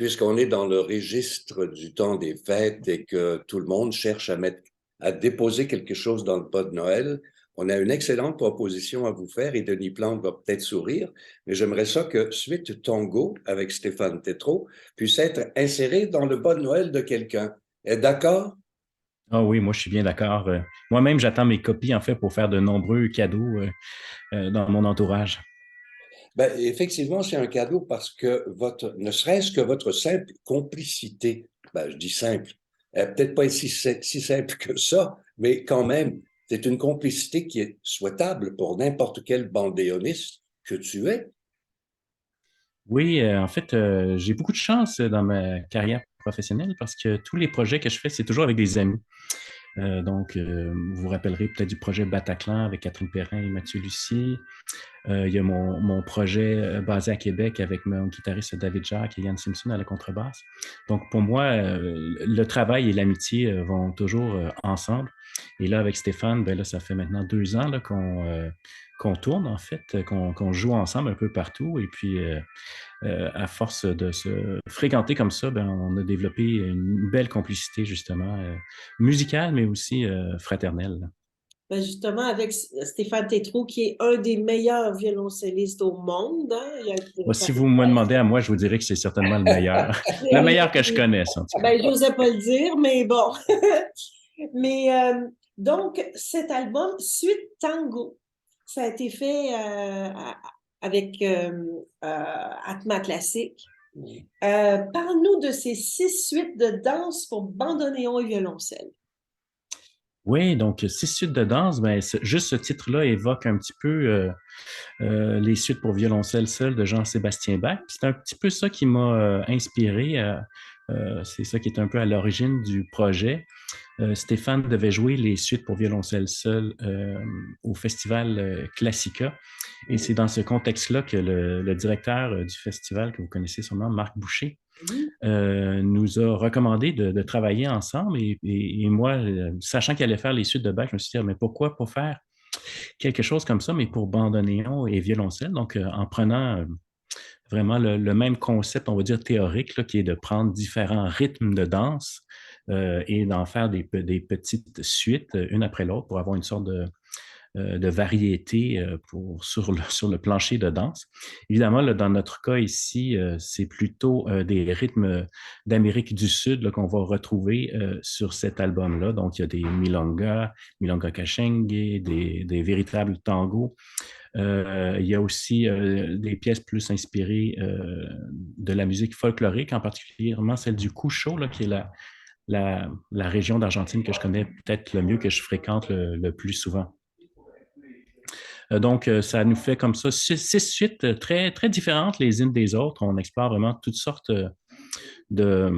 puisqu'on est dans le registre du temps des fêtes et que tout le monde cherche à déposer quelque chose dans le pot de Noël, on a une excellente proposition à vous faire et Denis Plante va peut-être sourire, mais j'aimerais ça que Suite Tango avec Stéphane Tétrault puisse être inséré dans le pot de Noël de quelqu'un. Êtes d'accord? Ah oui, moi je suis bien d'accord. Moi-même, j'attends mes copies en fait pour faire de nombreux cadeaux dans mon entourage. Ben, effectivement, c'est un cadeau parce que ne serait-ce que votre simple complicité, ben, je dis simple, elle peut-être pas être si simple que ça, mais quand même, c'est une complicité qui est souhaitable pour n'importe quel bandéoniste que tu es. Oui, en fait, j'ai beaucoup de chance dans ma carrière professionnelle parce que tous les projets que je fais, c'est toujours avec des amis. Vous vous rappellerez peut-être du projet Bataclan avec Catherine Perrin et Mathieu Lucie. Il y a mon projet basé à Québec avec mon guitariste David Jacques et Yann Simpson à la contrebasse. Donc, pour moi, le travail et l'amitié vont toujours ensemble. Et là, avec Stéphane, ben là, ça fait maintenant 2 ans là, qu'on tourne, en fait, qu'on joue ensemble un peu partout. Et puis, à force de se fréquenter comme ça, ben, on a développé une belle complicité, justement, musicale, mais aussi fraternelle. Ben justement, avec Stéphane Tétrault, qui est un des meilleurs violoncellistes au monde. Hein, Moi, si vous me demandez à moi, je vous dirais que c'est certainement le meilleur. Le meilleur que je connaisse, en tout cas. ben, j'osais pas le dire, mais bon. Mais donc, cet album, Suite Tango, ça a été fait avec Atma Classique. Parle-nous de ces 6 suites de danse pour bandoneon et violoncelle. Oui, donc 6 suites de danse, ben, juste ce titre-là évoque un petit peu les suites pour violoncelle seul de Jean-Sébastien Bach. C'est un petit peu ça qui m'a inspiré. C'est ça qui est un peu à l'origine du projet. Stéphane devait jouer les suites pour violoncelle seul au festival Classica. Et c'est dans ce contexte-là que le directeur du festival, que vous connaissez sûrement, Marc Boucher, nous a recommandé de travailler ensemble. Et moi, sachant qu'il allait faire les suites de Bach, je me suis dit, ah, mais pourquoi pas faire quelque chose comme ça, mais pour bandoneon et violoncelle. Donc, en prenant vraiment le même concept, on va dire théorique, là, qui est de prendre différents rythmes de danse et d'en faire des petites suites, une après l'autre, pour avoir une sorte de variété sur le plancher de danse. Évidemment, là, dans notre cas ici, c'est plutôt des rythmes d'Amérique du Sud là, qu'on va retrouver sur cet album-là. Donc, il y a des milonga cachengue, des véritables tangos. Il y a aussi des pièces plus inspirées de la musique folklorique, en particulièrement celle du Cucho, là, qui est la région d'Argentine que je connais peut-être le mieux, que je fréquente le plus souvent. Ça nous fait comme ça 6 suites très, très différentes les unes des autres. On explore vraiment toutes sortes de,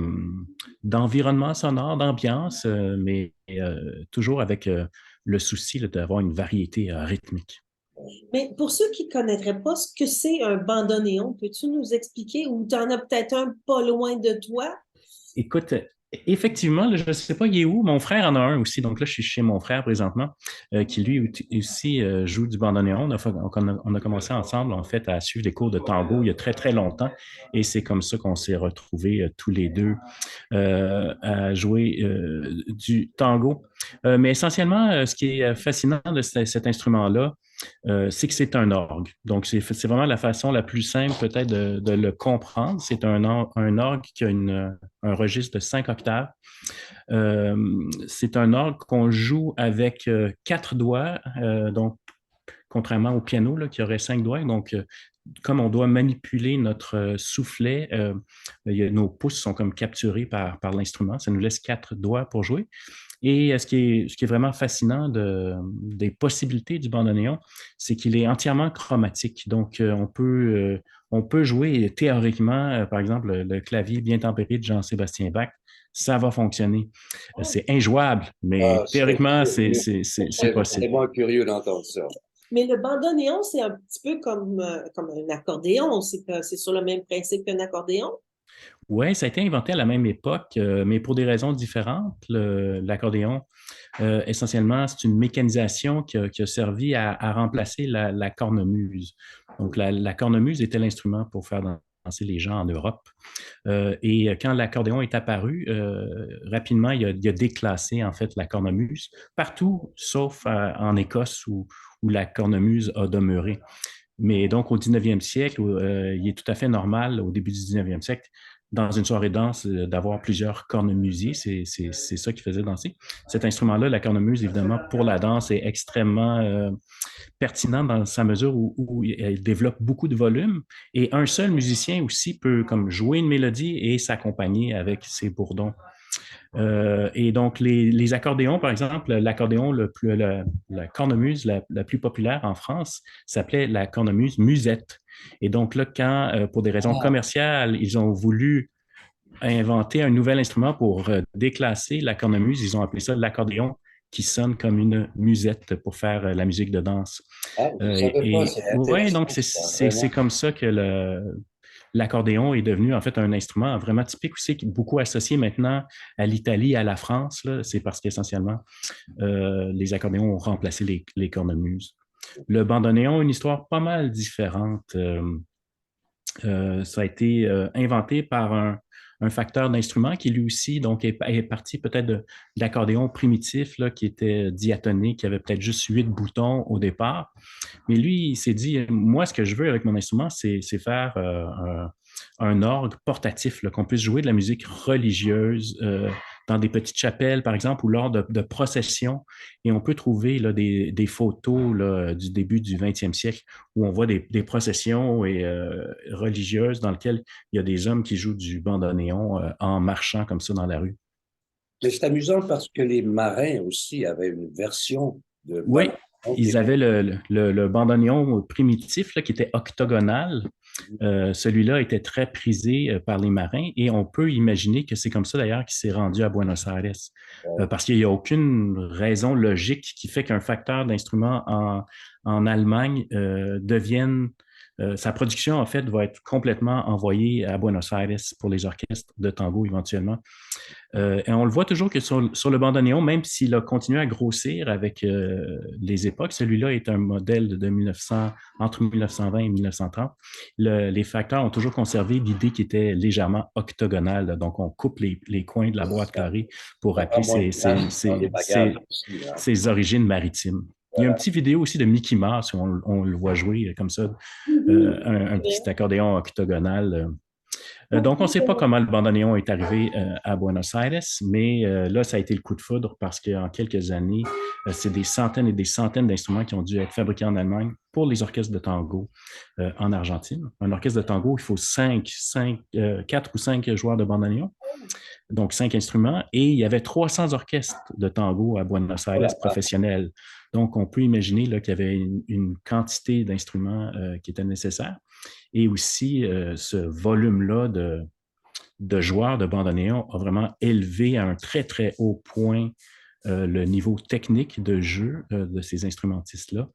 d'environnements sonores, d'ambiance, mais toujours avec le souci là, d'avoir une variété rythmique. Mais pour ceux qui ne connaîtraient pas ce que c'est un bandoneon, peux-tu nous expliquer ou tu en as peut-être un pas loin de toi? Écoute, effectivement, là, je ne sais pas il est où. Mon frère en a un aussi. Donc là, je suis chez mon frère présentement, qui lui aussi joue du bandoneon. On a commencé ensemble, en fait, à suivre des cours de tango il y a très, très longtemps. Et c'est comme ça qu'on s'est retrouvés tous les deux à jouer du tango. Mais essentiellement, ce qui est fascinant de cet instrument-là, c'est que c'est un orgue. Donc, c'est vraiment la façon la plus simple peut-être de le comprendre. C'est un orgue qui a un registre de 5 octaves. C'est un orgue qu'on joue avec 4 doigts, donc contrairement au piano là, qui aurait 5 doigts. Donc, comme on doit manipuler notre soufflet, nos pouces sont comme capturés par l'instrument. Ça nous laisse 4 doigts pour jouer. Et ce qui est vraiment fascinant des possibilités du bandoneon, c'est qu'il est entièrement chromatique. Donc, on peut jouer théoriquement, par exemple, le clavier bien tempéré de Jean-Sébastien Bach, ça va fonctionner. C'est injouable, mais Ah, je serais théoriquement, c'est curieux. c'est- Je c'est- c'est serais possible. vraiment curieux d'entendre ça. Mais le bandoneon, c'est un petit peu comme un accordéon. C'est sur le même principe qu'un accordéon. Oui, ça a été inventé à la même époque, mais pour des raisons différentes. L'accordéon, essentiellement, c'est une mécanisation qui a servi à remplacer la cornemuse. Donc, la cornemuse était l'instrument pour faire danser les gens en Europe. Et quand l'accordéon est apparu, rapidement, il a déclassé en fait la cornemuse partout, sauf en Écosse où la cornemuse a demeuré. Mais donc, au 19e siècle, il est tout à fait normal, au début du 19e siècle, dans une soirée danse, d'avoir plusieurs cornemusiers. C'est ça qui faisait danser. Cet instrument-là, la cornemuse, évidemment, pour la danse, est extrêmement pertinent dans sa mesure où elle développe beaucoup de volume. Et un seul musicien aussi peut comme jouer une mélodie et s'accompagner avec ses bourdons. Et donc, les accordéons, par exemple, l'accordéon, la cornemuse la plus populaire en France s'appelait la cornemuse musette. Et donc là, quand, pour des raisons commerciales, ils ont voulu inventer un nouvel instrument pour déclasser la cornemuse, ils ont appelé ça l'accordéon qui sonne comme une musette pour faire la musique de danse. Ah, je ne savais pas, c'est Ouais, intéressant. donc c'est comme ça que l'accordéon est devenu en fait un instrument vraiment typique aussi, beaucoup associé maintenant à l'Italie, à la France. C'est parce qu'essentiellement, les accordéons ont remplacé les cornemuses. Le bandoneon a une histoire pas mal différente. Ça a été inventé par un facteur d'instrument qui lui aussi donc est parti peut-être de l'accordéon primitif là, qui était diatonique, qui avait peut-être juste 8 boutons au départ. Mais lui, il s'est dit, moi, ce que je veux avec mon instrument, c'est faire un orgue portatif, qu'on puisse jouer de la musique religieuse dans des petites chapelles, par exemple, ou lors de processions. Et on peut trouver là, des photos là, du début du 20e siècle où on voit des processions religieuses dans lesquelles il y a des hommes qui jouent du bandoneon en marchant comme ça dans la rue. Mais c'est amusant parce que les marins aussi avaient une version de Oui, bandoneon qui ils était... avaient le bandoneon primitif là, qui était octogonal. Celui-là était très prisé par les marins et on peut imaginer que c'est comme ça d'ailleurs qu'il s'est rendu à Buenos Aires parce qu'il n'y a aucune raison logique qui fait qu'un facteur d'instrument en Allemagne devienne sa production, en fait, va être complètement envoyée à Buenos Aires pour les orchestres de tango éventuellement. Et on le voit toujours que sur le bandoneon, même s'il a continué à grossir avec les époques, celui-là est un modèle de 1900, entre 1920 et 1930. Les facteurs ont toujours conservé l'idée qui était légèrement octogonale. Donc, on coupe les coins de la boîte carrée pour rappeler ses origines maritimes. Il y a une petite vidéo aussi de Mickey Mouse où on le voit jouer comme ça, un petit accordéon octogonal. Donc, on ne sait pas comment le bandoneon est arrivé à Buenos Aires, mais là, ça a été le coup de foudre parce qu'en quelques années, c'est des centaines et des centaines d'instruments qui ont dû être fabriqués en Allemagne pour les orchestres de tango en Argentine. Un orchestre de tango, il faut 4 ou 5 joueurs de bandoneon, donc 5 instruments, et il y avait 300 orchestres de tango à Buenos Aires professionnels. Donc, on peut imaginer qu'il y avait une quantité d'instruments qui était nécessaire. Et aussi, ce volume-là de joueurs de bandoneon a vraiment élevé à un très, très haut point le niveau technique de jeu de ces instrumentistes-là.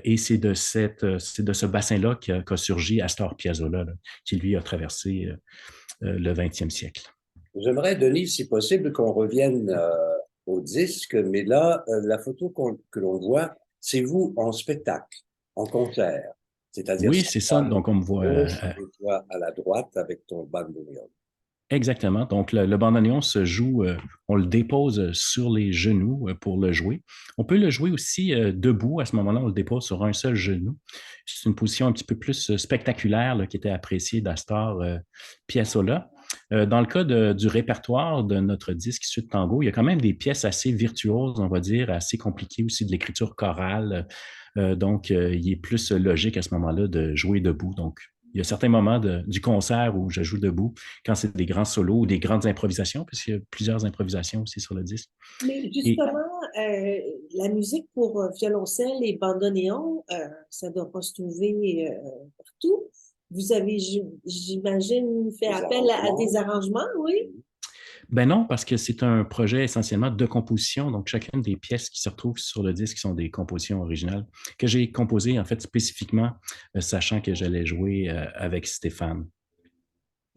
Et c'est de ce bassin-là qu'a surgi Astor Piazzolla, qui lui a traversé le 20e siècle. J'aimerais, Denis, si possible, qu'on revienne au disque, mais là, la photo que l'on voit, c'est vous en spectacle, en concert. C'est-à-dire, oui, c'est ça. Donc, on me voit. Et toi à la droite avec ton bandoneon. Exactement. Donc, le bandoneon se joue, on le dépose sur les genoux pour le jouer. On peut le jouer aussi debout. À ce moment-là, on le dépose sur un seul genou. C'est une position un petit peu plus spectaculaire là, qui était appréciée d'Astor Piazzolla. Dans le cas du répertoire de notre disque Suite Tango, il y a quand même des pièces assez virtuoses, on va dire, assez compliquées aussi de l'écriture chorale. Donc, il est plus logique à ce moment-là de jouer debout. Donc, il y a certains moments du concert où je joue debout, quand c'est des grands solos ou des grandes improvisations, puisqu'il y a plusieurs improvisations aussi sur le disque. Mais justement, la musique pour violoncelle et bandoneon, ça ne doit pas se trouver partout. Vous avez, j'imagine, fait appel à des arrangements, oui? Ben non, parce que c'est un projet essentiellement de composition. Donc, chacune des pièces qui se retrouvent sur le disque sont des compositions originales que j'ai composées, en fait, spécifiquement, sachant que j'allais jouer avec Stéphane.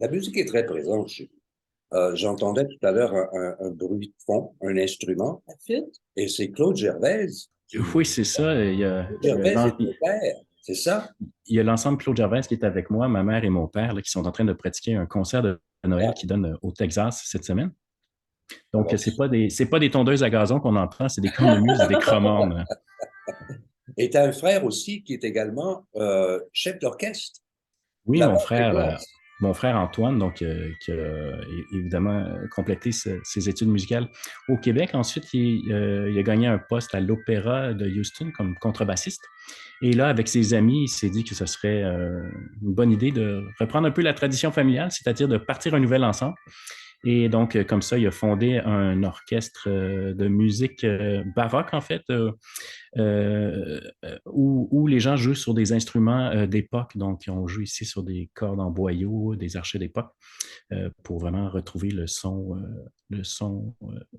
La musique est très présente chez vous. J'entendais tout à l'heure un bruit de fond, un instrument. La flûte? Et c'est Claude Gervais. Oui, c'est ça. Gervais est ton père. C'est ça? Il y a l'ensemble Claude Gervais qui est avec moi, ma mère et mon père, là, qui sont en train de pratiquer un concert de Noël qui donne au Texas cette semaine. Donc, Alors, c'est pas des tondeuses à gazon qu'on entend, c'est des cornemuses et des cromornes. et tu as un frère aussi qui est également chef d'orchestre. Oui, La Fréquence. mon frère Antoine, donc, qui a évidemment complété ses études musicales au Québec. Ensuite, il a gagné un poste à l'Opéra de Houston comme contrebassiste. Et là, avec ses amis, il s'est dit que ce serait une bonne idée de reprendre un peu la tradition familiale, c'est-à-dire de partir un nouvel ensemble. Et donc, comme ça, il a fondé un orchestre de musique baroque, en fait, où les gens jouent sur des instruments d'époque. Donc, on joue ici sur des cordes en boyau, des archets d'époque, pour vraiment retrouver le son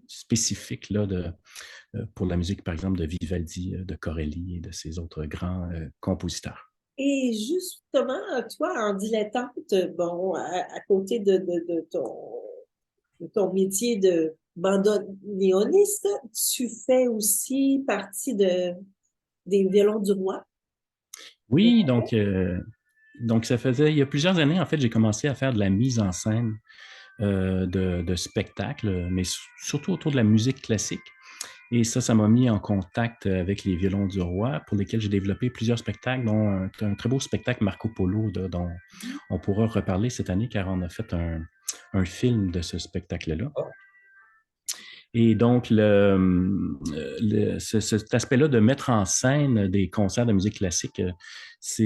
spécifique là, pour la musique, par exemple, de Vivaldi, de Corelli et de ces autres grands compositeurs. Et justement, toi, en dilettante, bon, à côté de ton métier de bandoneoniste, tu fais aussi partie des Violons du Roi. Oui, donc ça faisait, il y a plusieurs années, en fait, j'ai commencé à faire de la mise en scène de spectacles, mais surtout autour de la musique classique. Et ça m'a mis en contact avec les Violons du Roi, pour lesquels j'ai développé plusieurs spectacles, dont un très beau spectacle Marco Polo, dont on pourra reparler cette année, car on a fait un film de ce spectacle-là. Et donc, cet aspect-là de mettre en scène des concerts de musique classique, ça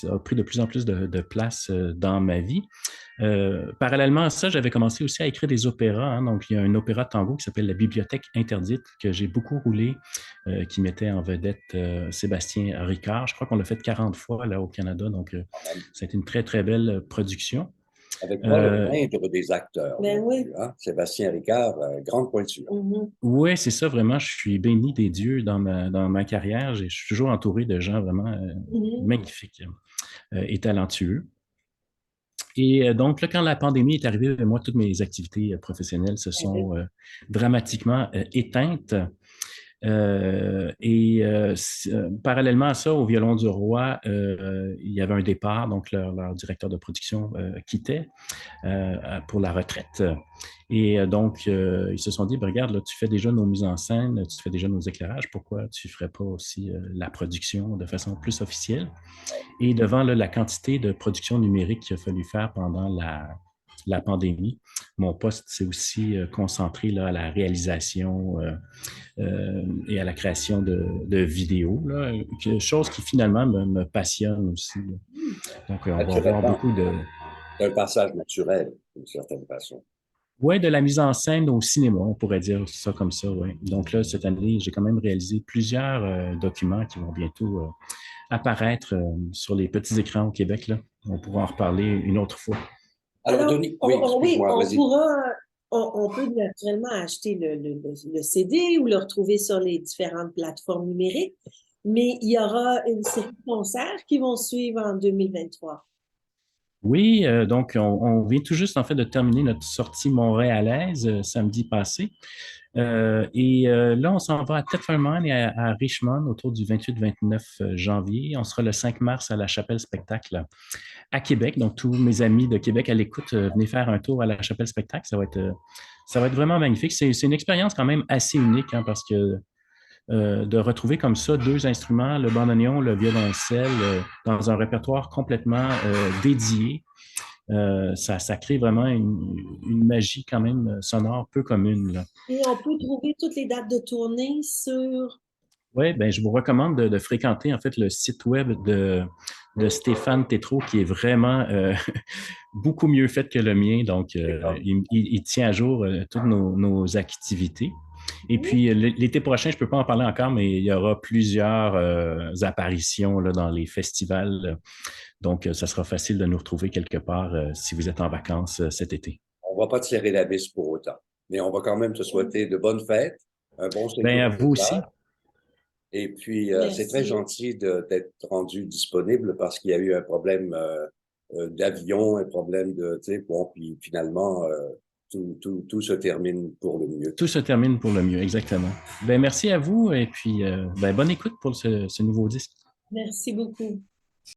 a pris de plus en plus de place dans ma vie. Parallèlement à ça, j'avais commencé aussi à écrire des opéras. Hein. Donc, il y a un opéra de tango qui s'appelle La Bibliothèque interdite, que j'ai beaucoup roulé, qui mettait en vedette Sébastien Ricard. Je crois qu'on l'a fait 40 fois là au Canada. Donc, ça a été une très, très belle production. Avec moi, le moindre des acteurs. Ben oui. Hein? Sébastien Ricard, grande pointure. Oui, c'est ça, vraiment. Je suis béni des dieux dans ma carrière. Je suis toujours entouré de gens vraiment magnifiques et talentueux. Et donc, là, quand la pandémie est arrivée, moi, toutes mes activités professionnelles se sont dramatiquement éteintes. Parallèlement à ça, au Violon du Roi, il y avait un départ, donc leur directeur de production quittait pour la retraite. Et donc, ils se sont dit, ben, regarde, là, tu fais déjà nos mises en scène, tu fais déjà nos éclairages, pourquoi tu ne ferais pas aussi la production de façon plus officielle? Et devant là, la quantité de production numérique qu'il a fallu faire pendant la pandémie, mon poste s'est aussi concentré là, à la réalisation et à la création de vidéos, là, chose qui finalement me passionne aussi. Là. Donc, on va avoir beaucoup de... Un passage naturel, d'une certaine façon. Oui, de la mise en scène au cinéma, on pourrait dire ça comme ça, oui. Donc là, cette année, j'ai quand même réalisé plusieurs documents qui vont bientôt apparaître sur les petits écrans au Québec. Là. On pourra en reparler une autre fois. Alors, Denis, oui, on peut naturellement acheter le CD ou le retrouver sur les différentes plateformes numériques, mais il y aura une série de concerts qui vont suivre en 2023. Oui, donc on vient tout juste en fait de terminer notre sortie montréalaise samedi passé. Là, on s'en va à Tetferman et à Richmond autour du 28-29 janvier. On sera le 5 mars à la Chapelle Spectacle à Québec. Donc, tous mes amis de Québec à l'écoute, venez faire un tour à la Chapelle Spectacle. Ça va être vraiment magnifique. C'est une expérience quand même assez unique hein, parce que de retrouver comme ça deux instruments, le bandoneon, le violoncelle, dans un répertoire complètement dédié. Ça crée vraiment une magie quand même sonore peu commune. Là. Et on peut trouver toutes les dates de tournée sur... Oui, ben, je vous recommande de fréquenter en fait le site web de Stéphane Tétrault qui est vraiment beaucoup mieux fait que le mien. Donc, il tient à jour toutes nos activités. Et puis, l'été prochain, je ne peux pas en parler encore, mais il y aura plusieurs apparitions là, dans les festivals. Donc, ça sera facile de nous retrouver quelque part si vous êtes en vacances cet été. On ne va pas tirer la vis pour autant, mais on va quand même te souhaiter de bonnes fêtes, un bon séjour. Bien, à vous aussi. Et puis, c'est très gentil d'être rendu disponible parce qu'il y a eu un problème d'avion, un problème de, tu sais, bon, puis finalement, tout se termine pour le mieux. Tout se termine pour le mieux, exactement. Ben, merci à vous et puis bonne écoute pour ce nouveau disque. Merci beaucoup.